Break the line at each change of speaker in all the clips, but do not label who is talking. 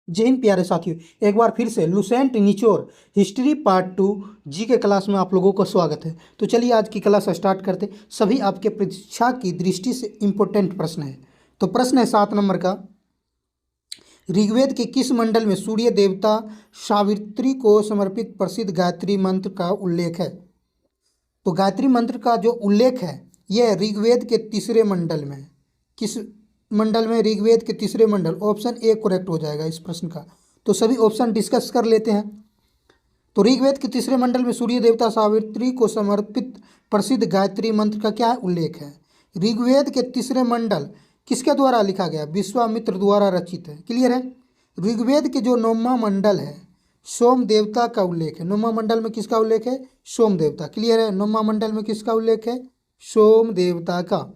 जय हिंद प्यारे साथियों, एक बार फिर से लुसेंट निचोर हिस्ट्री पार्ट 2 जी के क्लास में आप लोगों का स्वागत है। तो चलिए आज की क्लास स्टार्ट करते। सभी आपके परीक्षा की दृष्टि से इम्पोर्टेंट प्रश्न है। तो प्रश्न है 7 नंबर का, ऋग्वेद के किस मंडल में सूर्य देवता सावित्री को समर्पित प्रसिद्ध गायत्री मंत्र का उल्लेख है? तो गायत्री मंत्र का जो उल्लेख है यह ऋग्वेद के तीसरे मंडल में है। किस मंडल में? ऋग्वेद के तीसरे मंडल। ऑप्शन ए करेक्ट हो जाएगा इस प्रश्न का। तो सभी ऑप्शन डिस्कस कर लेते हैं। तो ऋग्वेद के तीसरे मंडल में सूर्य देवता सावित्री को समर्पित प्रसिद्ध गायत्री मंत्र का क्या उल्लेख है? ऋग्वेद के तीसरे मंडल किसके द्वारा लिखा गया? विश्वामित्र द्वारा रचित है। क्लियर है। ऋग्वेद के जो 9वां मंडल है सोम देवता का उल्लेख है। 9वां मंडल में किसका उल्लेख है? सोम देवता। क्लियर है। 9वां मंडल में किसका उल्लेख है? सोम देवता का।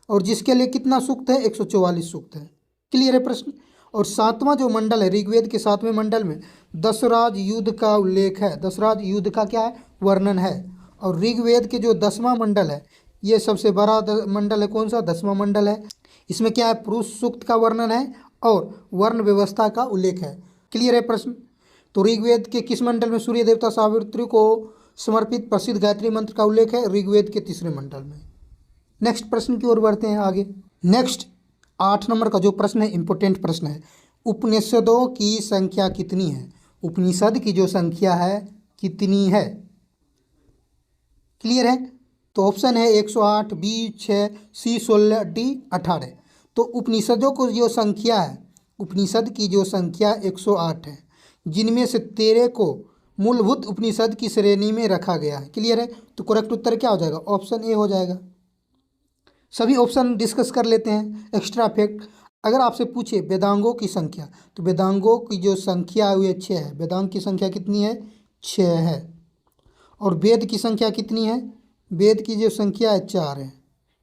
और जिसके लिए कितना सूक्त है? 144 सूक्त है। क्लियर है प्रश्न। और 7वां जो मंडल है ऋग्वेद के 7वें मंडल में दशराज युद्ध का उल्लेख है। दशराज युद्ध का क्या है? वर्णन है। और ऋग्वेद के जो 10वां मंडल है ये सबसे बड़ा मंडल है। कौन सा? 10वां मंडल है। इसमें क्या है? पुरुष सूक्त का वर्णन है और वर्ण व्यवस्था का उल्लेख है। क्लियर है प्रश्न। तो ऋग्वेद के किस मंडल में सूर्य देवता सावित्री को समर्पित प्रसिद्ध गायत्री मंत्र का उल्लेख है? ऋग्वेद के तीसरे मंडल में। नेक्स्ट प्रश्न की ओर बढ़ते हैं आगे। नेक्स्ट 8 नंबर का जो प्रश्न है इंपॉर्टेंट प्रश्न है, उपनिषदों की संख्या कितनी है? उपनिषद की जो संख्या है कितनी है? क्लियर है। तो ऑप्शन है 108, बी 6, सी 16, डी 18। तो उपनिषदों को जो संख्या है, उपनिषद की जो संख्या 108 है, जिनमें से 13 को मूलभूत उपनिषद की श्रेणी में रखा गया है। क्लियर है। तो करेक्ट उत्तर क्या हो जाएगा? ऑप्शन ए हो जाएगा। सभी ऑप्शन डिस्कस कर लेते हैं। एक्स्ट्रा फैक्ट, अगर आपसे पूछे वेदांगों की संख्या, तो वेदांगों की जो संख्या है वो 6 है। वेदांग की संख्या कितनी है? 6 है। और वेद की संख्या कितनी है? वेद की जो संख्या है 4 है।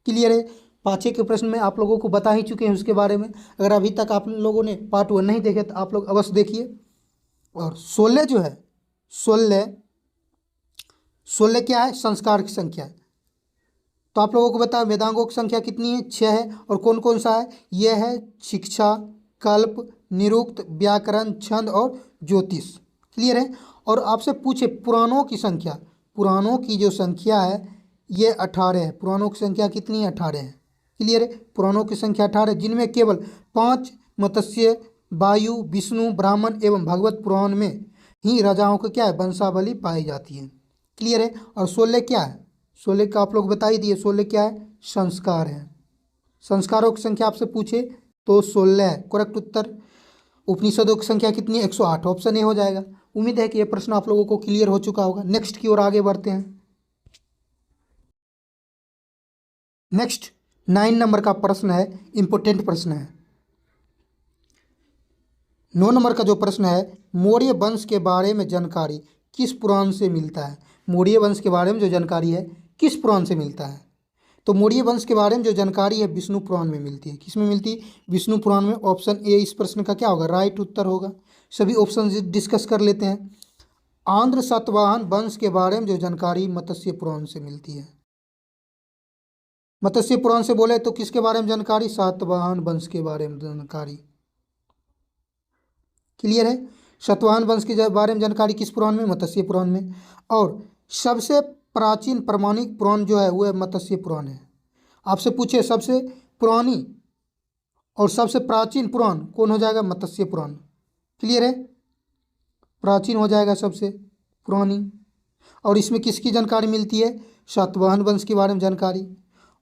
क्लियर है। पाँचे के प्रश्न में आप लोगों को बता ही चुके हैं उसके बारे में। अगर अभी तक आप लोगों ने पार्ट 1 नहीं देखे तो आप लोग अवश्य देखिए। और 16 जो है, 16 क्या है? संस्कार की संख्या है। तो आप लोगों को बता वेदांगों की संख्या कितनी है? 6 है। और कौन कौन सा है? यह है शिक्षा, कल्प, निरुक्त, व्याकरण, छंद और ज्योतिष। क्लियर है। और आपसे पूछे पुराणों की संख्या, पुराणों की जो संख्या है ये 18 है। पुराणों की संख्या कितनी है? 18 है। क्लियर है। पुराणों की संख्या 18 है, जिनमें केवल 5 मत्स्य, वायु, विष्णु, ब्राह्मण एवं भगवत पुराण में ही राजाओं को क्या है? वंशावली पाई जाती है। क्लियर है। और 16 क्या है? 16 का आप लोग बता ही दिए। 16 क्या है? संस्कार है। संस्कारों की संख्या आपसे पूछे तो 16 है। करेक्ट उत्तर। उपनिषदों की संख्या कितनी है? 108। ऑप्शन ए हो जाएगा। उम्मीद है कि यह प्रश्न आप लोगों को क्लियर हो चुका होगा। नेक्स्ट की ओर आगे बढ़ते हैं। नेक्स्ट 9 नंबर का प्रश्न है, इंपोर्टेंट प्रश्न है। 9 नंबर का जो प्रश्न है, मौर्य वंश के बारे में जानकारी किस पुराण से मिलता है? मौर्य वंश के बारे में जो जानकारी है किस पुराण से मिलता है? तो मौर्य वंश के बारे में जो जानकारी है विष्णु पुराण में मिलती है। किस में मिलती है? विष्णु पुराण में। ऑप्शन ए इस प्रश्न का क्या होगा? राइट उत्तर होगा। सभी ऑप्शन डिस्कस कर लेते हैं। आंध्र सातवाहन वंश के बारे में जो जानकारी मत्स्य पुराण से मिलती है। मत्स्य पुराण से बोले तो किसके बारे में जानकारी? सातवाहन वंश के बारे में जानकारी। क्लियर है। सातवाहन वंश के बारे में जानकारी किस पुराण में? मत्स्य पुराण में। और सबसे प्राचीन प्रमाणिक पुराण जो है वह मत्स्य पुराण है। आपसे पूछे सबसे पुरानी और सबसे प्राचीन पुराण कौन हो जाएगा? मत्स्य पुराण। क्लियर है। प्राचीन हो जाएगा सबसे पुरानी। और इसमें किसकी जानकारी मिलती है? सातवाहन वंश के बारे में जानकारी।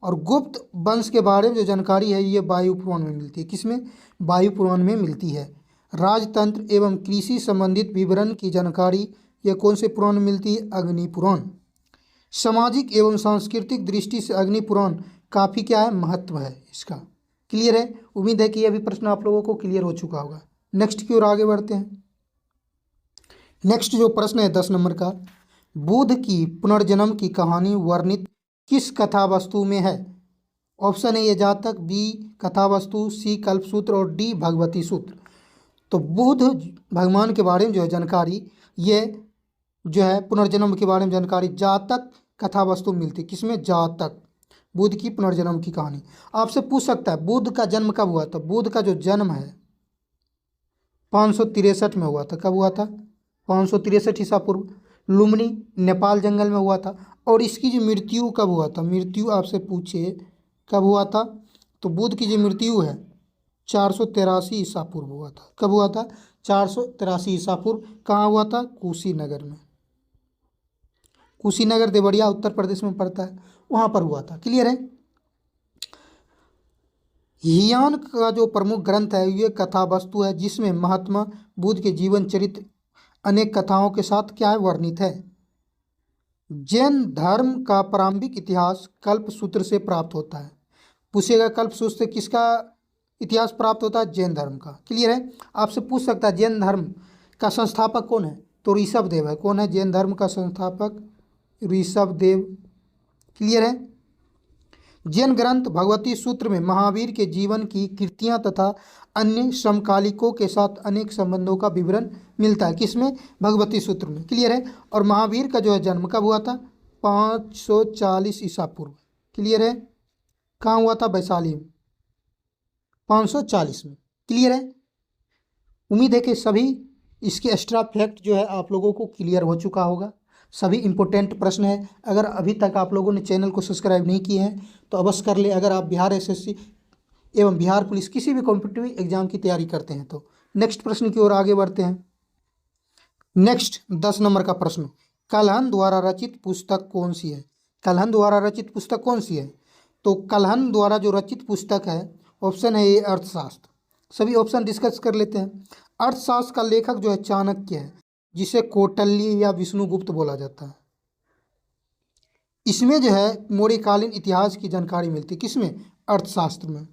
और गुप्त वंश के बारे में जो जानकारी है ये वायु पुराण में मिलती है। किसमें? वायु पुराण में मिलती है। राजतंत्र एवं कृषि संबंधित विवरण की जानकारी यह कौन से पुराण में मिलती है? अग्नि पुराण। सामाजिक एवं सांस्कृतिक दृष्टि से अग्नि पुराण काफ़ी क्या है? महत्व है इसका। क्लियर है। उम्मीद है कि यह भी प्रश्न आप लोगों को क्लियर हो चुका होगा। नेक्स्ट की ओर आगे बढ़ते हैं। नेक्स्ट जो प्रश्न है 10 नंबर का, बुद्ध की पुनर्जन्म की कहानी वर्णित किस कथा वस्तु में है? ऑप्शन ए ये जातक, बी कथावस्तु, सी कल्पसूत्र और डी भगवती सूत्र। तो बुद्ध भगवान के बारे में जो है जानकारी ये जो है पुनर्जन्म के बारे में जानकारी जातक कथा वस्तु मिलती है। किसमें? जातक। बुद्ध की पुनर्जन्म की कहानी। आपसे पूछ सकता है बुद्ध का जन्म कब हुआ? तो बुद्ध का जो जन्म है 563 में हुआ था। कब हुआ था? 563 ईसा पूर्व। लुम्बिनी नेपाल जंगल में हुआ था। और इसकी जो मृत्यु कब हुआ था, मृत्यु आपसे पूछे कब हुआ था, तो बुद्ध की जो मृत्यु है 483 ईसा पूर्व हुआ था। कब हुआ था? 483 ईसा पूर्व। कहाँ हुआ था? कुशीनगर में। कुशीनगर देवरिया उत्तर प्रदेश में पड़ता है, वहाँ पर हुआ था। क्लियर है? हियान का जो प्रमुख ग्रंथ है ये कथा वस्तु है, जिसमें महात्मा बुद्ध के जीवन चरित्र अनेक कथाओं के साथ क्या है, वर्णित है। जैन धर्म का प्रारंभिक इतिहास कल्प सूत्र से प्राप्त होता है। पूछेगा कल्प सूत्र से किसका इतिहास प्राप्त होता है? जैन धर्म का। क्लियर है? आपसे पूछ सकता है जैन धर्म का संस्थापक कौन है, तो ऋषभदेव है। कौन है जैन धर्म का संस्थापक? ऋषभदेव। क्लियर है? जैन ग्रंथ भगवती सूत्र में महावीर के जीवन की कृतियां तथा अन्य समकालिकों के साथ अनेक संबंधों का विवरण मिलता है। किसमें? भगवती सूत्र में। क्लियर है? और महावीर का जो है जन्म कब हुआ था? 540 ईसा पूर्व। क्लियर है? कहाँ हुआ था? वैशाली में, 540 में। क्लियर है? उम्मीद है कि सभी इसके एक्स्ट्रा फैक्ट जो है आप लोगों को क्लियर हो चुका होगा। सभी इंपॉर्टेंट प्रश्न है। अगर अभी तक आप लोगों ने चैनल को सब्सक्राइब नहीं किए हैं तो अवश्य कर ले। अगर आप बिहार एसएससी एवं बिहार पुलिस किसी भी कॉम्पिटिटिव एग्जाम की तैयारी करते हैं तो नेक्स्ट प्रश्न की ओर आगे बढ़ते हैं। नेक्स्ट 10 नंबर का प्रश्न, कल्हन द्वारा रचित पुस्तक कौन सी है? कल्हन द्वारा रचित पुस्तक कौन सी है? तो कल्हन द्वारा जो रचित पुस्तक है, ऑप्शन है ए अर्थशास्त्र। सभी ऑप्शन डिस्कस कर लेते हैं। अर्थशास्त्र का लेखक जो है चाणक्य है, जिसे कौटिल्य या विष्णुगुप्त बोला जाता है। इसमें जो है मौर्यकालीन इतिहास की जानकारी मिलती है। किसमें? अर्थशास्त्र में।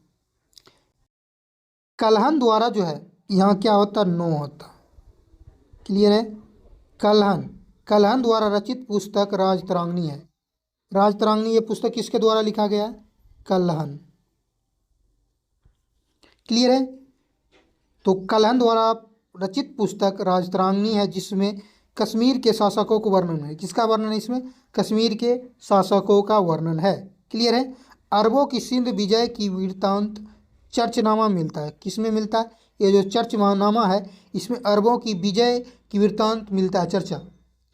कल्हन द्वारा जो है यहाँ क्या होता? नो होता। क्लियर है? कल्हन, कल्हन द्वारा रचित पुस्तक राजतरंगिणी है। राजतरंगिणी ये पुस्तक किसके द्वारा लिखा गया है? कल्हन। क्लियर है? तो कल्हन द्वारा रचित पुस्तक राजतरंगिणी है, जिसमें कश्मीर के शासकों को वर्णन है। किसका वर्णन है इसमें? कश्मीर के शासकों का वर्णन है। क्लियर है? अरबों की सिंध विजय की वृत्तांत चर्चनामा मिलता है। किसमें मिलता है? ये जो चर्चनामा है इसमें अरबों की विजय की वृत्तांत मिलता है, चर्चा।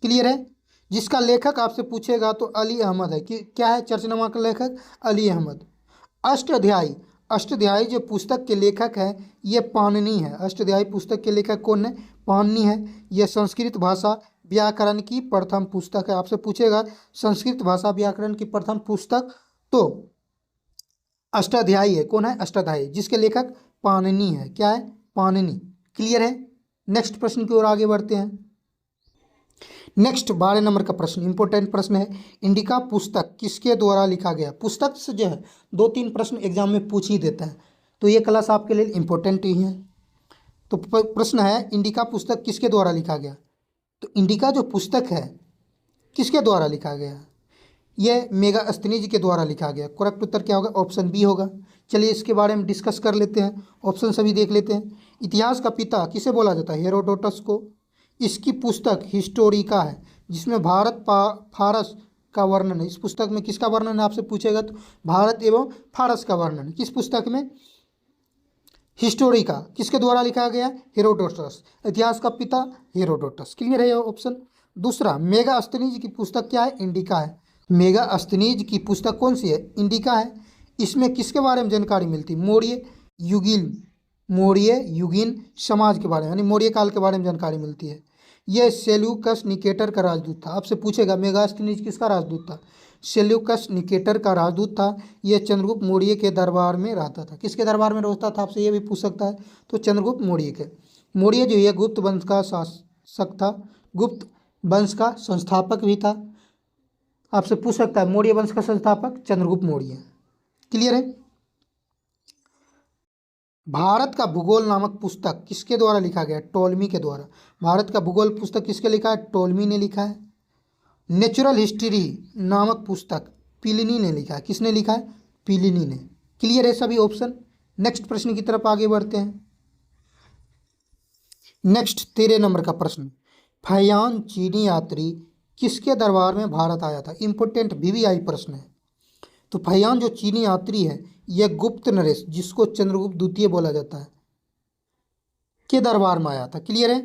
क्लियर है? जिसका लेखक आपसे पूछेगा तो अली अहमद है। कि क्या है चर्चनामा का लेखक? अली अहमद। अष्टाध्यायी, अष्टाध्यायी जो पुस्तक के लेखक हैं ये पाणिनि है। अष्टाध्यायी पुस्तक के लेखक कौन है? पाणिनि है। यह संस्कृत भाषा व्याकरण की प्रथम पुस्तक है। आपसे पूछेगा संस्कृत भाषा व्याकरण की प्रथम पुस्तक, तो अष्टाध्यायी है। कौन है? अष्टाध्यायी, जिसके लेखक पाणिनि है। क्या है? पाणिनि। क्लियर है? नेक्स्ट प्रश्न की ओर आगे बढ़ते हैं। नेक्स्ट 12 नंबर का प्रश्न इंपॉर्टेंट प्रश्न है। इंडिका पुस्तक किसके द्वारा लिखा गया? पुस्तक से जो है 2-3 प्रश्न एग्जाम में पूछ ही देता है, तो ये क्लास आपके लिए इंपॉर्टेंट ही है। तो प्रश्न है इंडिका पुस्तक किसके द्वारा लिखा गया? तो इंडिका जो पुस्तक है किसके द्वारा लिखा गया? ये मेगास्थनीज के द्वारा लिखा गया। करेक्ट उत्तर क्या होगा? ऑप्शन बी होगा। चलिए इसके बारे में डिस्कस कर लेते हैं, ऑप्शन सभी देख लेते हैं। इतिहास का पिता किसे बोला जाता है? हेरोडोटस को। इसकी पुस्तक हिस्टोरिका है, जिसमें भारत फारस का वर्णन है। इस पुस्तक में किसका वर्णन है आपसे पूछेगा तो भारत एवं फारस का वर्णन है। किस पुस्तक में? हिस्टोरिका। किसके द्वारा लिखा गया? हेरोडोटस। इतिहास का पिता हेरोडोटस। क्लियर है ये ऑप्शन। दूसरा, मेगास्थनीज की पुस्तक क्या है? इंडिका है। मेगास्थनीज की पुस्तक कौन सी है? इंडिका है। इसमें किसके बारे में जानकारी मिलती है? मौर्य युगीन समाज के बारे में, यानी मौर्य काल के बारे में जानकारी मिलती है। यह सेल्यूकस निकेटर का राजदूत था। आपसे पूछेगा मेगास्थनीज किसका राजदूत था? सेल्यूकस निकेटर का राजदूत था। यह चंद्रगुप्त मौर्य के दरबार में रहता था। किसके दरबार में रहता था? आपसे ये भी पूछ सकता है। तो चंद्रगुप्त मौर्य के। मौर्य जो है गुप्त वंश का शासक था, गुप्त वंश का संस्थापक भी था। आपसे पूछ सकता है मौर्य वंश का संस्थापक चंद्रगुप्त मौर्य। क्लियर है? भारत का भूगोल नामक पुस्तक किसके द्वारा लिखा गया? टोलमी के द्वारा। भारत का भूगोल पुस्तक किसके लिखा है? टोलमी ने लिखा है। नेचुरल हिस्ट्री नामक पुस्तक प्लिनी ने लिखा है। किसने लिखा है? प्लिनी ने। क्लियर है सभी ऑप्शन। नेक्स्ट प्रश्न की तरफ आगे बढ़ते हैं। नेक्स्ट 13 नंबर का प्रश्न, फयान चीनी यात्री किसके दरबार में भारत आया था? इंपोर्टेंट वीवीआई प्रश्न है। तो फयान जो चीनी यात्री है यह गुप्त नरेश, जिसको चंद्रगुप्त द्वितीय बोला जाता है, के दरबार में आया था। क्लियर है।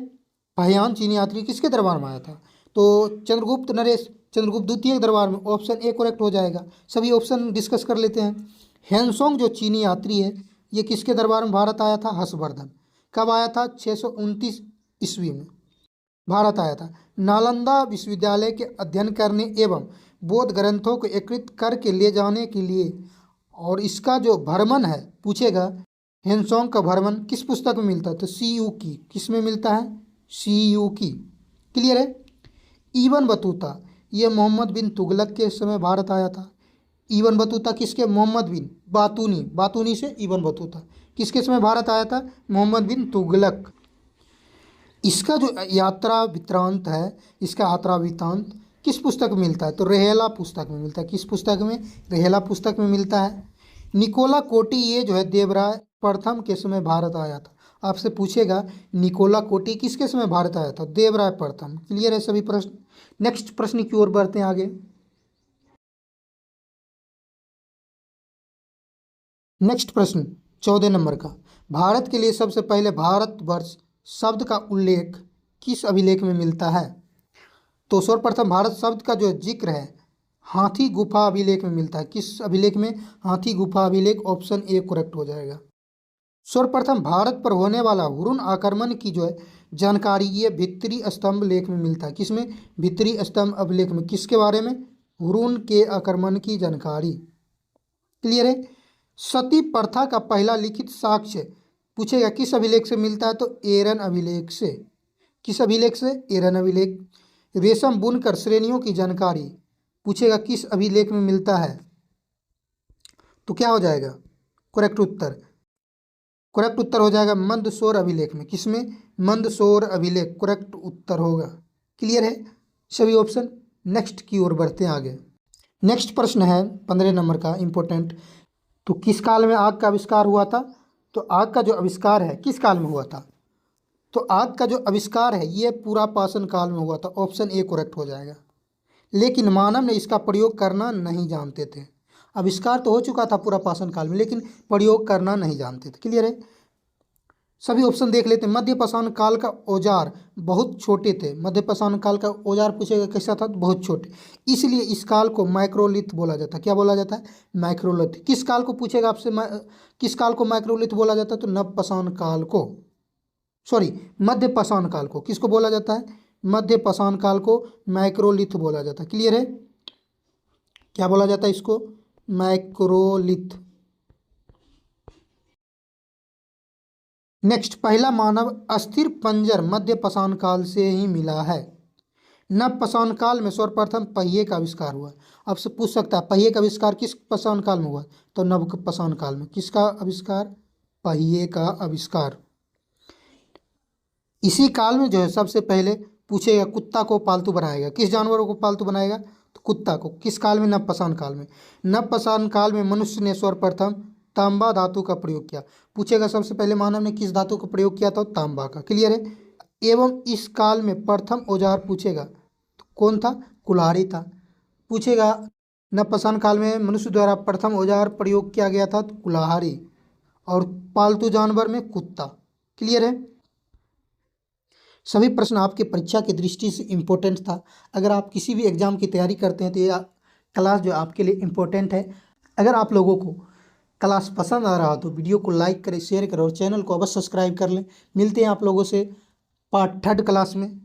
फाहियान चीनी यात्री किसके दरबार में आया था? तो चंद्रगुप्त नरेश चंद्रगुप्त द्वितीय के दरबार में। ऑप्शन ए करेक्ट हो जाएगा। सभी ऑप्शन डिस्कस कर लेते हैं। हैंसोंग जो चीनी यात्री है ये किसके दरबार में भारत आया था? हर्षवर्धन। कब आया था? 629 ईस्वी में भारत आया था। नालंदा विश्वविद्यालय के अध्ययन करने एवं बौद्ध ग्रंथों को एकत्रित करके ले जाने के लिए, और इसका जो भ्रमण है पूछेगा, हैंसोंग का भ्रमण किस पुस्तक में मिलता है? तो CU की। किस में मिलता है? CU की। क्लियर है। इबन बतूता ये मोहम्मद बिन तुगलक के समय भारत आया था। इबन बतूता किसके? मोहम्मद बिन बातूनी, बातूनी से इबन बतूता किसके समय भारत आया था? मोहम्मद बिन तुगलक। इसका जो यात्रा वृत्तांत है, इसका यात्रा वृत्तांत किस पुस्तक में मिलता है? तो रेहला पुस्तक में मिलता है। किस पुस्तक में? रेहला पुस्तक में मिलता है। निकोला कोटी ये जो है देवराय प्रथम के समय भारत आया था। आपसे पूछेगा निकोला कोटी किसके समय भारत आया था? देवराय प्रथम। क्लियर है सभी प्रश्न। नेक्स्ट प्रश्न की ओर बढ़ते हैं आगे। नेक्स्ट प्रश्न 14 नंबर का, भारत के लिए सबसे पहले भारतवर्ष शब्द का उल्लेख किस अभिलेख में मिलता है? तो सर्वप्रथम भारत शब्द का जो जिक्र है हाथी गुफा अभिलेख में मिलता है। किस अभिलेख में? हाथी गुफा अभिलेख। ऑप्शन ए करेक्ट हो जाएगा। सर्वप्रथम भारत पर होने वाला हुरून आक्रमण की जो है जानकारी ये भित्तरी स्तंभ लेख में मिलता है। किसमें? भित्तरी स्तंभ अभिलेख में। किसके बारे में? हुरून के आक्रमण की जानकारी। क्लियर है। सती प्रथा का पहला लिखित साक्ष्य पूछेगा किस अभिलेख से मिलता है? तो एरन अभिलेख से। किस अभिलेख से? एरन अभिलेख। रेशम बुनकर श्रेणियों की जानकारी पूछेगा किस अभिलेख में मिलता है? तो क्या हो जाएगा करेक्ट उत्तर? करेक्ट उत्तर हो जाएगा मंदसौर अभिलेख में। किसमें? मंदसौर अभिलेख करेक्ट उत्तर होगा। क्लियर है सभी ऑप्शन। नेक्स्ट की ओर बढ़ते हैं आगे। नेक्स्ट प्रश्न है 15 नंबर का इंपॉर्टेंट। तो किस काल में आग का आविष्कार हुआ था? तो आग का जो आविष्कार है किस काल में हुआ था? तो आग का जो आविष्कार है ये पूरा पाषाण काल में हुआ था। ऑप्शन ए करेक्ट हो जाएगा। लेकिन मानव ने इसका प्रयोग करना नहीं जानते थे। आविष्कार तो हो चुका था पूरा पाषाण काल में, लेकिन प्रयोग करना नहीं जानते थे। क्लियर है। सभी ऑप्शन देख लेते हैं। मध्य पाषाण काल का औजार बहुत छोटे थे। मध्य पाषाण काल का औजार पूछेगा कैसा था? बहुत छोटे। इसलिए इस काल को माइक्रोलिथ बोला जाता है। क्या बोला जाता है? माइक्रोलिथ। किस काल को पूछेगा आपसे? किस काल को माइक्रोलिथ बोला जाता है? तो नव पाषाण काल को, सॉरी मध्य पाषाण काल को किसको बोला जाता है? मध्य पाषाण काल को माइक्रोलिथ बोला जाता है। क्लियर है। क्या बोला जाता है इसको? माइक्रोलिथ। नेक्स्ट, पहला मानव अस्थिर पंजर मध्य पाषाण काल से ही मिला है। नव पाषाण काल में सर्वप्रथम पहिए का आविष्कार हुआ। आपसे पूछ सकता है पहिए का आविष्कार किस पाषाण काल में हुआ? तो नव पाषाण काल में। किसका आविष्कार? पहिए का आविष्कार। इसी काल में जो है सबसे पहले पूछेगा कुत्ता को पालतू बनाएगा। किस जानवरों को पालतू बनाएगा? तो कुत्ता को। किस काल में? नव पाषाण काल में। नव पाषाण काल में मनुष्य ने सर्वप्रथम तांबा धातु का प्रयोग किया। पूछेगा सबसे पहले मानव ने किस धातु का प्रयोग किया था? तांबा का। क्लियर है। एवं इस काल में प्रथम औजार पूछेगा तो कौन था? कुल्हाड़ी था। पूछेगा नव पाषाण काल में मनुष्य द्वारा प्रथम औजार प्रयोग किया गया था तो कुल्हाड़ी, और पालतू जानवर में कुत्ता। क्लियर है। सभी प्रश्न आपके परीक्षा की दृष्टि से इम्पोर्टेंट था। अगर आप किसी भी एग्जाम की तैयारी करते हैं तो ये क्लास जो आपके लिए इम्पोर्टेंट है। अगर आप लोगों को क्लास पसंद आ रहा हो तो वीडियो को लाइक करें, शेयर करें और चैनल को अवश्य सब्सक्राइब कर लें। मिलते हैं आप लोगों से पार्ट 3 क्लास में।